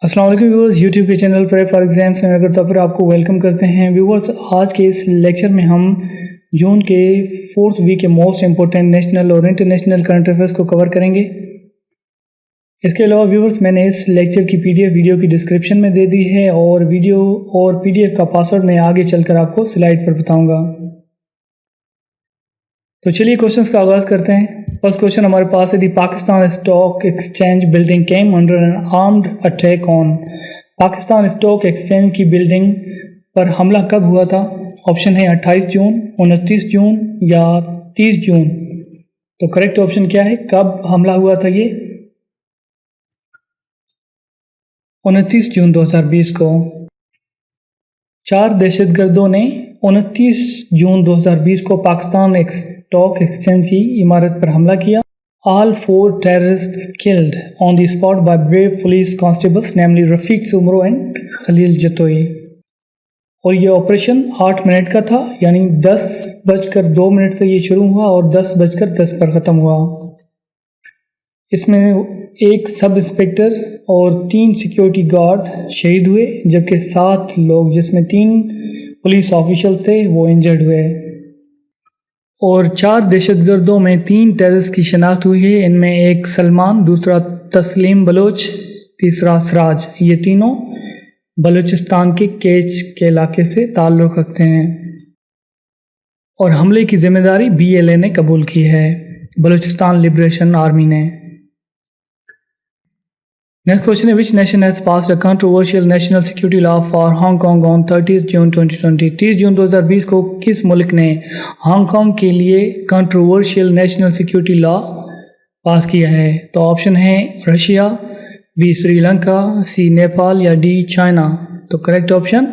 अस्सलाम वालेकुम viewers, YouTube के चैनल प्रेप फॉर एग्जाम्स में अगर तब आपको वेलकम करते हैं। व्यूअर्स, आज के इस लेक्चर में हम जून के 4th वीक के मोस्ट इंपॉर्टेंट नेशनल और इंटरनेशनल करंट अफेयर्स को कवर करेंगे। इसके अलावा व्यूअर्स, मैंने इस लेक्चर की पीडीएफ वीडियो की डिस्क्रिप्शन में दे दी है और वीडियो और पीडीएफ का पासवर्ड मैं आगे चलकर आपको स्लाइड पर बताऊँगा। तो चलिए क्वेश्चंस का आगाज़ करते हैं। फर्स्ट क्वेश्चन हमारे पास है, the Pakistan stock exchange building came under an armed attack on. Pakistan stock exchange की बिल्डिंग पर हमला कब हुआ था? ऑप्शन है 28 जून, 29 जून या 30 जून। तो करेक्ट ऑप्शन क्या है? कब हमला हुआ था ये? 29 जून 2020 को। 4 दहशतगर्दों ने 29 जून 2020 को पाकिस्तान स्टॉक एक्सचेंज की इमारत पर हमला किया। All 4 terrorists killed on the spot by brave police constables, namely Rafiq Soomro and Khalil Jatoi. और ये ऑपरेशन 8 मिनट का था, यानी 10:02 से ये शुरू हुआ और 10:10 पर ख़त्म हुआ। इसमें एक सब इंस्पेक्टर और 3 सिक्योरिटी गार्ड शहीद हुए, जबकि 7 लोग जिसमें 3 पुलिस ऑफिशियल थे वो इंजर्ड हुए। और 4 दहशतगर्दों में 3 टेररिस्ट की शनाख्त हुई है। इनमें एक सलमान, दूसरा तस्लीम बलोच, तीसरा सराज। ये तीनों बलूचिस्तान के केच के इलाके से ताल्लुक़ रखते हैं और हमले की जिम्मेदारी BLA ने कबूल की है, बलूचिस्तान लिबरेशन आर्मी ने। नेक्स्ट क्वेश्चन है, which nation has passed a controversial national security law for Hong Kong on 30 जून 2020। 30 जून 2020 को किस मुल्क ने हांगकांग के लिए कंट्रोवर्शियल नेशनल सिक्योरिटी लॉ पास किया है? तो ऑप्शन है रशिया, बी श्रीलंका, सी नेपाल या डी चाइना। तो करेक्ट ऑप्शन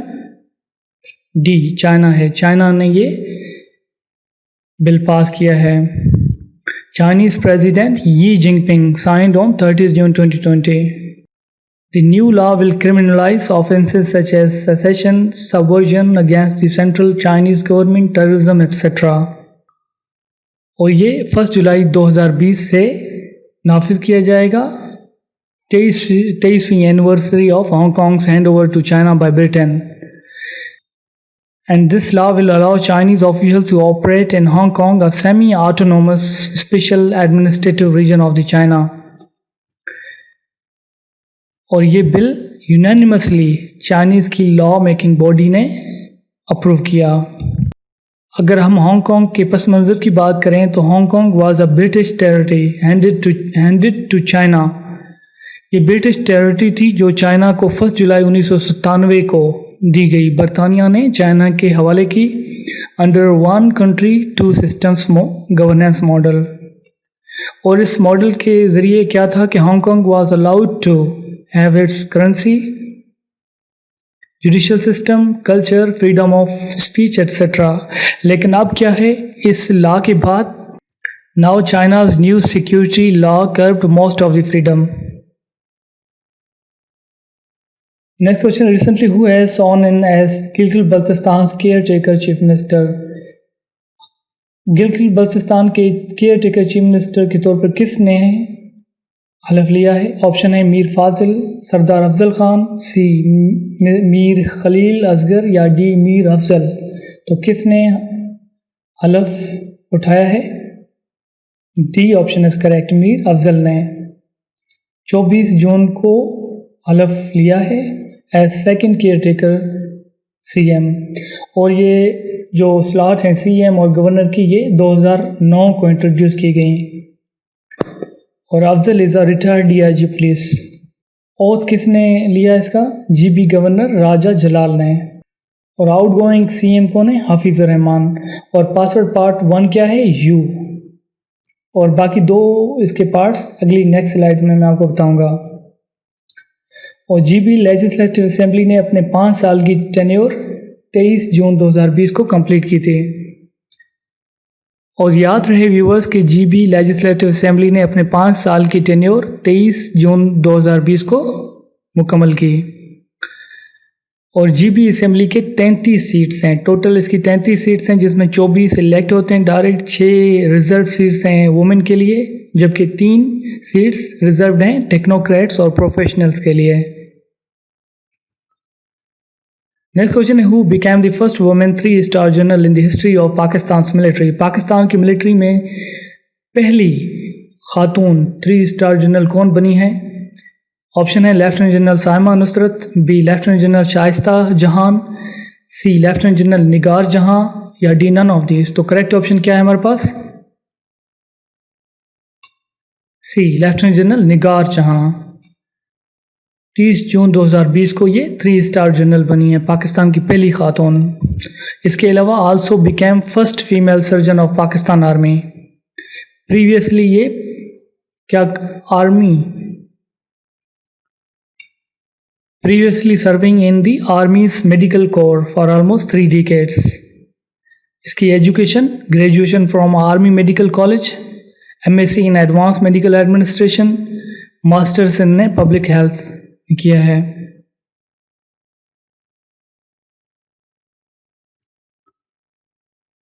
डी चाइना है। चाइना ने ये बिल पास किया है। Chinese President Xi Jinping signed on 30 June 2020. The new law will criminalize offenses such as secession, subversion against the central Chinese government, terrorism, etc. और ये 1 जुलाई 2020 से नाफिज किया जाएगा। 23वीं anniversary of Hong Kong's handover to China by Britain. And this law will allow Chinese officials to operate in Hong Kong, a semi-autonomous special administrative region of the China. और ये bill unanimously Chinese की law making body ने approve किया। अगर हम Hong Kong के पस मंज़र की बात करें तो Hong Kong was a British territory handed to China. ये ब्रिटिश टेरिटरी थी जो चाइना को 1 जुलाई 1997 को दी गई। बरतानिया ने चाइना के हवाले की under 1 country 2 systems governance model. और इस मॉडल के ज़रिए क्या था कि Hong Kong was allowed to have its currency, judicial system, culture, freedom of speech etcetera. लेकिन अब क्या है, इस लॉ के बाद now China's new security law curbed most of the freedom. Next question, recently who has sworn in as Gilgit-Baltistan's caretaker chief minister? Gilgit-Baltistan के caretaker chief minister के तौर पर किसने हलफ लिया है? ऑप्शन है मीर फाजिल, सरदार अफजल खान, सी मीर खलील असगर या डी मीर अफजल। तो किसने हलफ उठाया है? D option is correct, Mir Afzal ने 24 जून को हलफ लिया है एज सेकेंड केयरटेकर CM। और ये जो स्लॉट हैं CM और गवर्नर की, ये 2009 को इंट्रोड्यूस की गई। और Afzal is a retired DIG police. Oath किसने लिया इसका? GB गवर्नर राजा जलाल ने। और आउटगोइंग CM कौन है? हाफिज़ुर रहमान। और पासवर्ड पार्ट 1 क्या है? U। और बाकी 2 इसके पार्ट्स अगली नेक्स्ट स्लाइड में मैं आपको बताऊंगा। और GB लेजिस्लेटिव असेंबली ने अपने 5 साल की टेन्योर 23 जून 2020 को कंप्लीट की थी। और याद रहे व्यूवर्स कि GB लेजिस्लेटिव असेंबली ने अपने 5 साल की टेन्योर 23 जून 2020 को मुकम्मल की। और GB असेंबली के 33 सीट्स हैं टोटल। इसकी 33 सीट्स हैं, जिसमें 24 इलेक्ट होते हैं डायरेक्ट, 6 रिजर्व सीट्स हैं वुमेन के लिए, जबकि 3 सीट्स रिजर्व्ड हैं टेक्नोक्रेट्स और प्रोफेशनल्स के लिए। नेक्स्ट क्वेश्चन है, who became the first women three star general in the history of Pakistan military. Pakistan की मिलिट्री में पहली खातून 3-स्टार जनरल कौन बनी है? ऑप्शन है lieutenant general Saima Nusrat, B lieutenant general Shaista Jahan, C lieutenant general Nigar Jahan, या डी नन ऑफ दिस। तो करेक्ट ऑप्शन क्या है हमारे पास? सी लेफ्टिनेंट जनरल निगार जहां। 30 जून 2020 को ये 3-स्टार जनरल बनी है, पाकिस्तान की पहली खातून। इसके अलावा also became first female surgeon of Pakistan army. Previously ये क्या army previously serving in the Army's Medical Corps for almost 3 decades. इसकी education graduation from army medical college, MSc in advance medical administration, masters in public health किया है।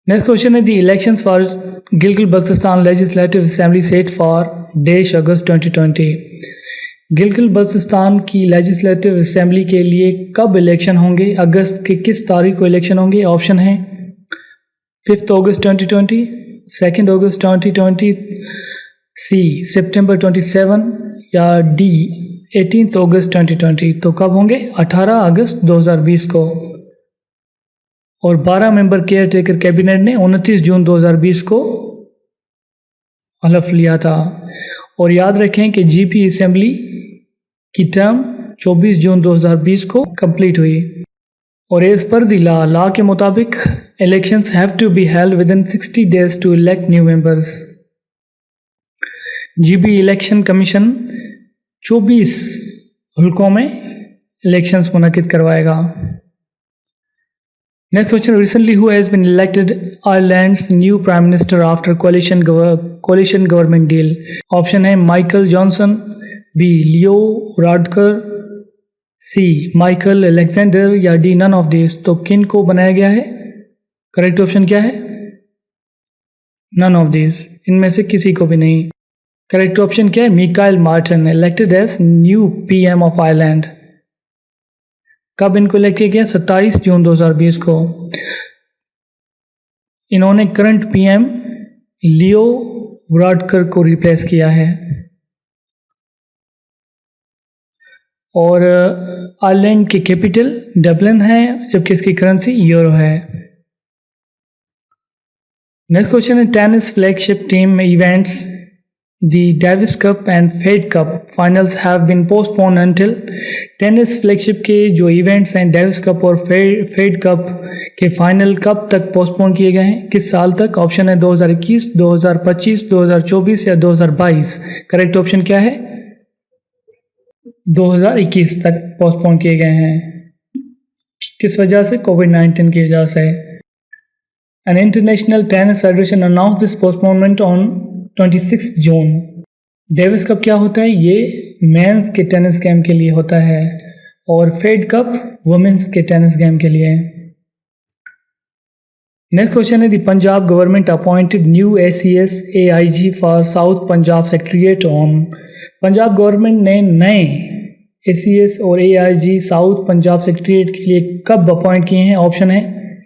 Next question है, the elections for Gilgit Baltistan legislative assembly set for dash August 2020। Gilgit Baltistan की legislative assembly के लिए कब election होंगे? अगस्त के किस तारीख को इलेक्शन होंगे? ऑप्शन है 5 अगस्त 2020, 2 अगस्त 2020, सी सितंबर 27 या डी 18 अगस्त 2020। तो कब होंगे? 18 अगस्त 2020 को। और 12 मेंबर केयर टेकर कैबिनेट ने 29 जून 2020 को हलफ लिया था। और याद रखें कि जीपी असेंबली की टर्म 24 जून 2020 को कंप्लीट हुई। और एज पर द लॉ के मुताबिक elections have to be held within 60 days to elect new members. GB election commission 24 हल्कों में इलेक्शंस मुनक्किद करवाएगा। Next question, recently who has been elected Ireland's new prime minister after coalition government deal. Option है Michael Johnson, B Leo Varadkar, C Michael Alexander, या D none of this. तो किन को बनाया गया है? करेक्ट ऑप्शन क्या है? नन ऑफ दिस, इनमें से किसी को भी नहीं। करेक्ट ऑप्शन क्या है? Micheal Martin elected as new PM of Ireland. कब इनको इलेक्ट किया गया? 27 जून 2020 को। इन्होंने करंट PM लियो वाराडकर को रिप्लेस किया है। और आयरलैंड की कैपिटल डबलिन है, जबकि इसकी करेंसी यूरो है। नेक्स्ट क्वेश्चन है, tennis flagship team events the Davis cup and Fed cup finals have been postpone until. Tennis flagship के जो इवेंट्स हैं डेविस कप और फेड कप के फाइनल कब तक पोस्टपोन किए गए हैं? किस साल तक? ऑप्शन है 2021, 2025, 2024 या 2022। करेक्ट ऑप्शन क्या है? 2021 तक पोस्टपोन किए गए हैं। किस वजह से? कोविड-19 की वजह से। An international tennis federation announce this postponement on 26 June. Davis cup क्या होता है? ये मेंस के टेनिस गेम के लिए होता है और फेड कप वुमेन्स के टेनिस गेम के लिए। नेक्स्ट क्वेश्चन है, the Punjab government appointed new ACS AIG for south Punjab secretariat on. Punjab government ने नए ACS और AIG साउथ पंजाब सेक्रेटेरिएट के लिए कब अपॉइंट किए हैं? ऑप्शन है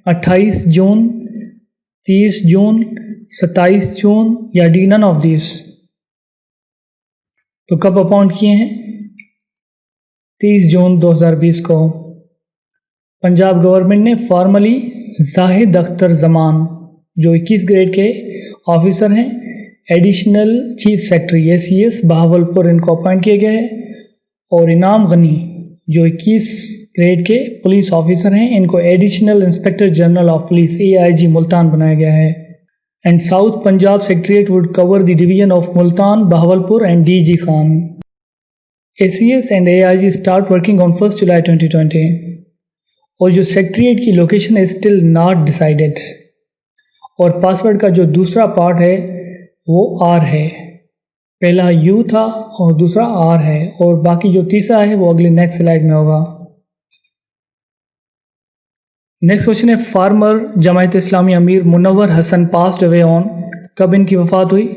28 जून, 30 जून, 27 जून या डी नन ऑफ दिस। तो कब अपॉइंट किए हैं? 30 जून 2020 को। पंजाब गवर्नमेंट ने फॉर्मली जाहिद अख्तर जमान जो 21 ग्रेड के ऑफिसर हैं, additional chief secretary ACS Bahawalpur, इनको अपॉइंट किए गए हैं। और इनाम गनी जो 21 ग्रेड के पुलिस ऑफिसर हैं, इनको additional inspector general of police AIG Multan बनाया गया है। And south Punjab secretariat would cover the division of Multan, Bahawalpur and DG Khan. ACS and AIG start working on 1 जुलाई 2020। और जो सेक्रेटेरिएट की लोकेशन है स्टिल नॉट डिसाइडेड। और पासवर्ड का जो दूसरा पार्ट है वो R है। पहला U था और दूसरा R है, और बाकी जो तीसरा है वो अगले नेक्स्ट स्लाइड में होगा। नेक्स्ट क्वेश्चन है, former Jamaat Islami Amir Munawar Hasan passed away on. कब इनकी वफात हुई?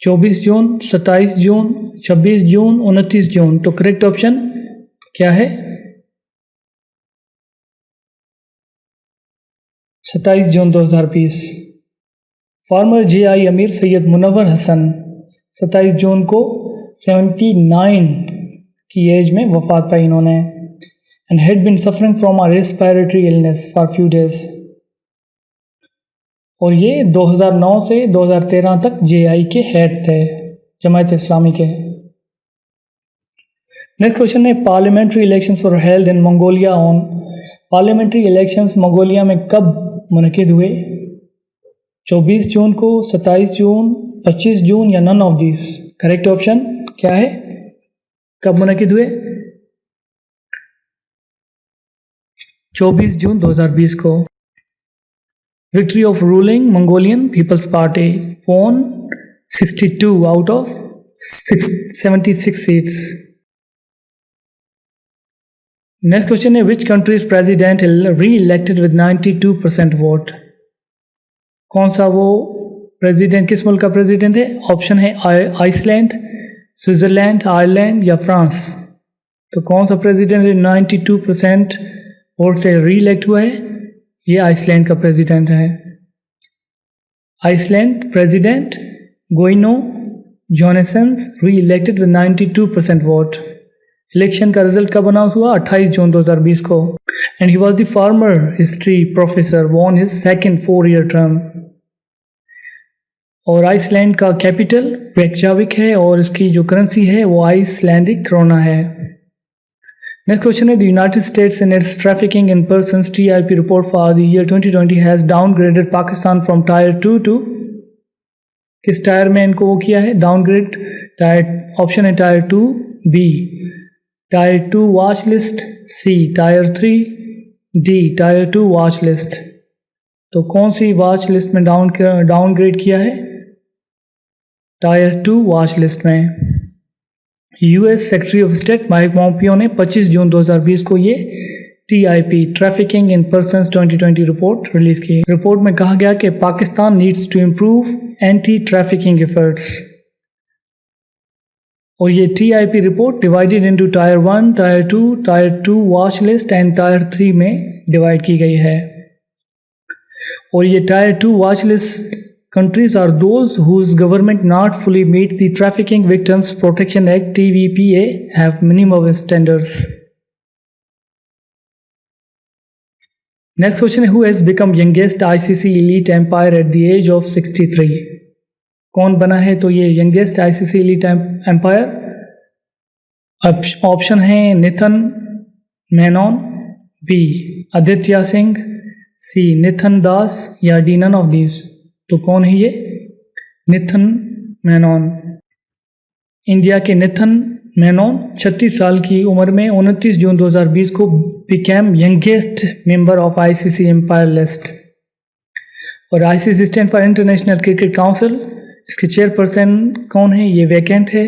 24 जून, 27 जून, 26 जून, 29 जून। तो करेक्ट ऑप्शन क्या है? 27 जून 2020। फार्मर जेआई अमीर सैयद मुनव्वर हसन 27 जून को 79 की एज में वफात पाई इन्होंने। And had been suffering from a respiratory illness for few days. और ये 2009 से 2013 तक जेआई के हेड थे, जमात इस्लामी के। नेक्स्ट क्वेश्चन है parliamentary elections were held in Mongolia on. Parliamentary elections Mongolia में कब मुनक़िद हुए? 24 जून को, 27 जून, 25 जून या none of these? Correct option क्या है? कब मुनक़िद हुए? 24 जून 2020 को। Victory of ruling Mongolian People's Party won 62 out of 76 seats. Next question है which countries president re elected with 92% vote. कौन सा वो प्रेसिडेंट, किस मुल्क का प्रेसिडेंट है? ऑप्शन है आइसलैंड, स्विट्जरलैंड, आयरलैंड या फ्रांस। तो कौन सा प्रेसिडेंट 92% वोट से री इलेक्ट हुआ है? ये आइसलैंड का प्रेसिडेंट है। Iceland president Gudni Johannesson's re elected with 92% vote. Election का रिजल्ट कब अनाउंस हुआ? 28 जून 2020 को। And he was the former history professor, won his second 4-year term. और आइसलैंड का कैपिटल रेकजाविक है और इसकी जो करेंसी है वो आइसलैंडिक क्रोना है। नेक्स्ट क्वेश्चन है the United States in its trafficking in persons TIP report for the year 2020 has downgraded Pakistan from tier 2 two, किस टायर में इनको वो किया है डाउनग्रेड? टायर, ऑप्शन है tier 2, B tier 2 watch list, C tier 3, D tier 2 watch list. तो कौन सी वॉच लिस्ट में डाउनग्रेड किया है? टायर 2 वॉच लिस्ट में। US secretary of state Mike Pompeo ने 25 जून 2020 को ये TIP trafficking in persons 2020 report release की। रिपोर्ट में कहा गया कि Pakistan needs to improve anti trafficking efforts. और ये TIP report divided into tyre 1, tyre 2 watch list and tyre 3 में डिवाइड की गई है। और ये tyre 2 watch list countries are those whose government not fully meet the Trafficking Victims Protection Act TVPA have minimum standards. Next question है who has become youngest ICC elite empire at the age of 63? कौन बना है तो ये youngest ICC elite empire? Option है निथन Menon, B Aditya Singh, C निथन दास या D none of these? तो कौन है ये? निथन मेनन। इंडिया के निथन मेनन 36 साल की उम्र में 29 जून 2020 को became youngest member of ICC umpire list. और ICC stand for international cricket council, इसके चेयरपर्सन कौन है? ये वैकेंट है।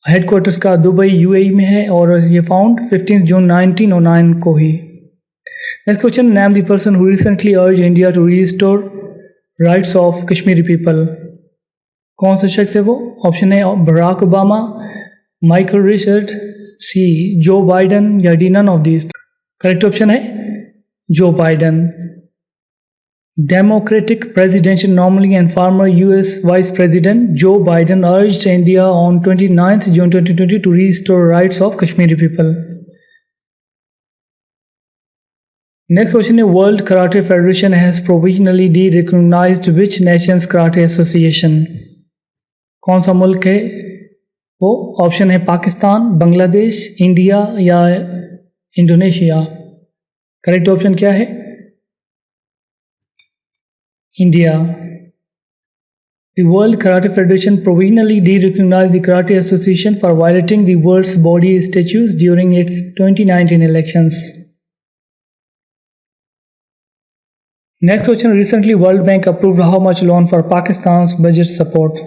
हेडक्वार्टर्स का दुबई UAE में है और ये फाउंड 15 जून 1909 को ही। Next question name the person who recently urged India to restore rights of Kashmiri people. कौन सा शख्स है वो? ऑप्शन है Barack Obama, Michael Richard, C Joe Biden या D none of these? Correct option है Joe Biden. Democratic presidential nominee and former US Vice President Joe Biden urged India on 29th June 2020 to restore rights of Kashmiri people. Next question is World Karate Federation has provisionally de-recognized which nation's karate association? कौन सा मुल्क है वो? Option है Pakistan, Bangladesh, India या Indonesia. Correct option क्या है? India. The World Karate Federation provisionally de-recognized the Karate Association for violating the world's body statutes during its 2019 elections. Next question, recently World Bank approved how much loan for Pakistan's budget support?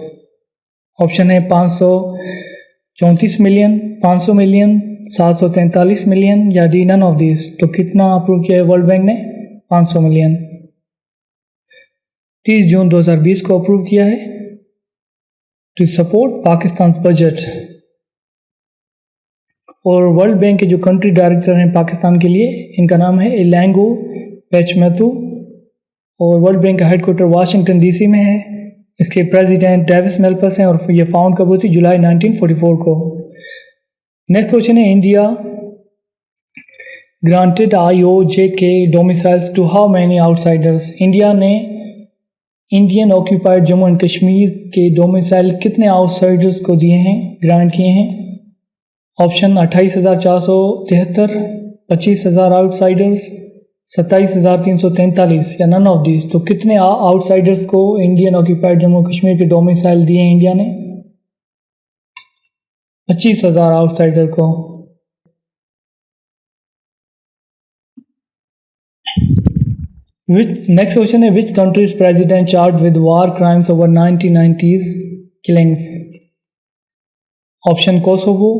Option है 534 million, 500 million, 743 million या D none of this? तो कितना approve किया है world bank ने? 500 million. 30 जून 2020 को approve किया है टू सपोर्ट पाकिस्तान बजट। और वर्ल्ड बैंक के जो कंट्री डायरेक्टर हैं पाकिस्तान के लिए, इनका नाम है इलैंगो पेचमेतु और वर्ल्ड बैंक का हेडक्वार्टर वाशिंगटन डीसी में है। इसके प्रेसिडेंट डेविस मेल्पस हैं और ये फाउंड कब हुई थी? जुलाई 1944 को। नेक्स्ट क्वेश्चन है, India granted IOJK domiciles to how many outsiders? India ने Indian occupied Jammu and Kashmir के डोमिसाइल कितने आउटसाइडर्स को दिए हैं, ग्रांट किए हैं? ऑप्शन 28,473, 25,000 आउटसाइडर्स, 27,343 या नन ऑफ दीज। तो कितने आउटसाइडर्स को इंडियन ऑक्यूपाइड जम्मू कश्मीर के डोमिसाइल दिए हैं इंडिया ने? 25,000 आउटसाइडर को। नेक्स्ट क्वेश्चन है, which countries president charge with war crimes over 1990s killings? Option Kosovo,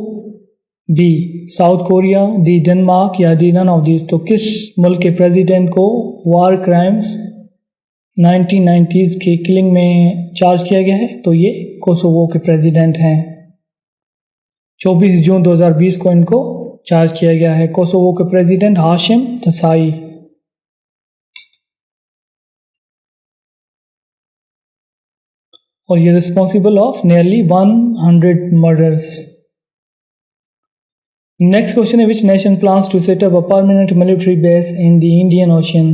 B south Korea, D Denmark या डी नन ऑफ दीज। तो किस मुल्क के प्रेसिडेंट को वार क्राइम्स 1990s के किलिंग में चार्ज किया गया है? तो ये कोसोवो के प्रेसिडेंट हैं। 24 जून 2020 को इनको चार्ज किया गया है। कोसोवो के प्रेसिडेंट हाशिम तसाई। और ये responsible of nearly 100 murders. Next question है, which nation plans to set up a permanent military base in the Indian ocean?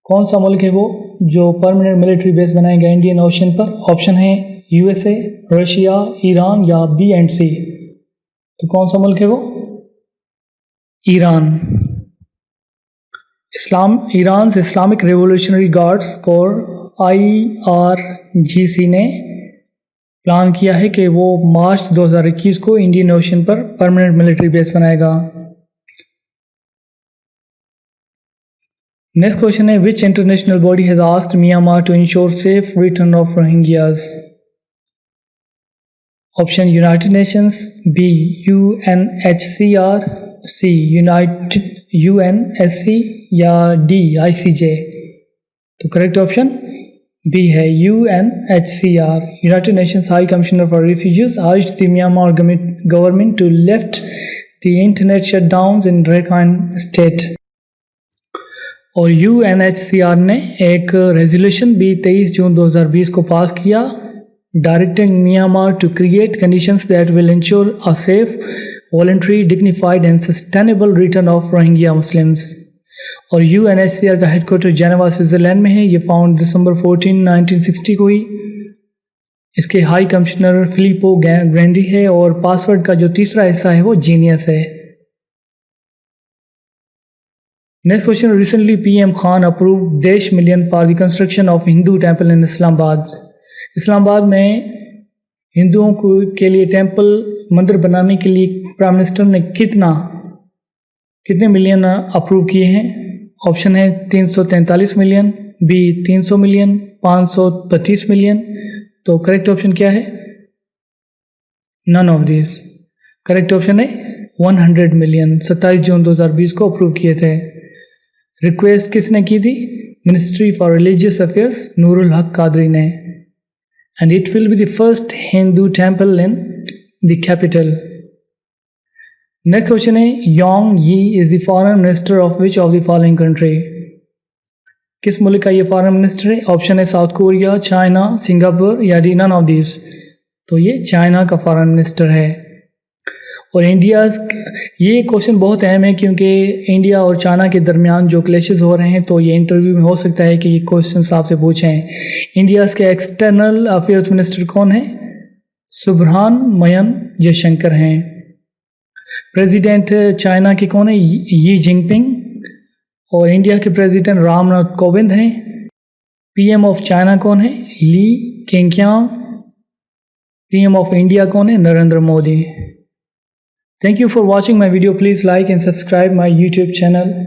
कौन सा मुल्क है वो जो परमानेंट मिलिट्री बेस बनाएगा इंडियन ओशन पर? ऑप्शन है USA, रशिया, ईरान या B एंड C। तो कौन सा मुल्क है वो? Iran. Iran Islamic revolutionary guards corps IRGC ने प्लान किया है कि वो मार्च 2021 को इंडियन ओशन पर परमानेंट मिलिट्री बेस बनाएगा। नेक्स्ट क्वेश्चन है, which international body has asked Myanmar to ensure safe return of Rohingyas? Option United Nations, B UNHCR, C UNSC या डी ICJ। तो करेक्ट ऑप्शन बी है UNHCR। United Nations High Commissioner for Refugees urged the Myanmar government to lift the internet shutdowns in Rakhine state. और UNHCR ने एक resolution भी 23 जून 2020 को pass किया, directing Myanmar to create conditions that will ensure a safe, voluntary, dignified and sustainable return of Rohingya Muslims. और UNHCR का headquarter Geneva Switzerland में है। ये फाउंड दिसंबर 14, 1960 को हुई। इसके हाई कमिश्नर फिलिपो ग्रैंडी है और पासवर्ड का जो तीसरा हिस्सा है वो जीनियस है। Next question, recently PM Khan approve $1 million for the construction of Hindu temple इन इस्लामाबाद। इस्लामाबाद में हिंदुओं के लिए टेम्पल मंदिर बनाने के लिए प्राइम मिनिस्टर ने कितने मिलियन अप्रूव किए हैं? ऑप्शन है 343 मिलियन, बी 300 मिलियन, 532 मिलियन। तो करेक्ट ऑप्शन क्या है? None of this. Correct option है 100 मिलियन। 27 जून 2020 को अप्रूव किए थे। रिक्वेस्ट किसने की थी? Ministry for religious affairs Noorul Haq Qadri ने। And it will be the first Hindu temple in the capital. Next question है, Wang Yi is the foreign minister of which of the following country? किस मुल्क का ये फॉरेन मिनिस्टर है? ऑप्शन है south Korea, China, Singapore या D none of this. तो ये चाइना का फॉरेन मिनिस्टर है। और ये क्वेश्चन बहुत अहम है क्योंकि इंडिया और चाइना के दरमियान जो क्लैशेस हो रहे हैं, तो ये इंटरव्यू में हो सकता है कि ये क्वेश्चन आपसे पूछें। इंडिया के एक्सटर्नल अफेयर्स मिनिस्टर कौन है? सुब्रमण्यम जयशंकर हैं। प्रेसिडेंट चाइना के कौन है? यी जिनपिंग। और इंडिया के प्रेसिडेंट रामनाथ कोविंद हैं। PM ऑफ चाइना कौन है? ली केंग्यांग। PM ऑफ इंडिया कौन है? Narendra Modi. Thank you for watching my video. Please like and subscribe my YouTube channel.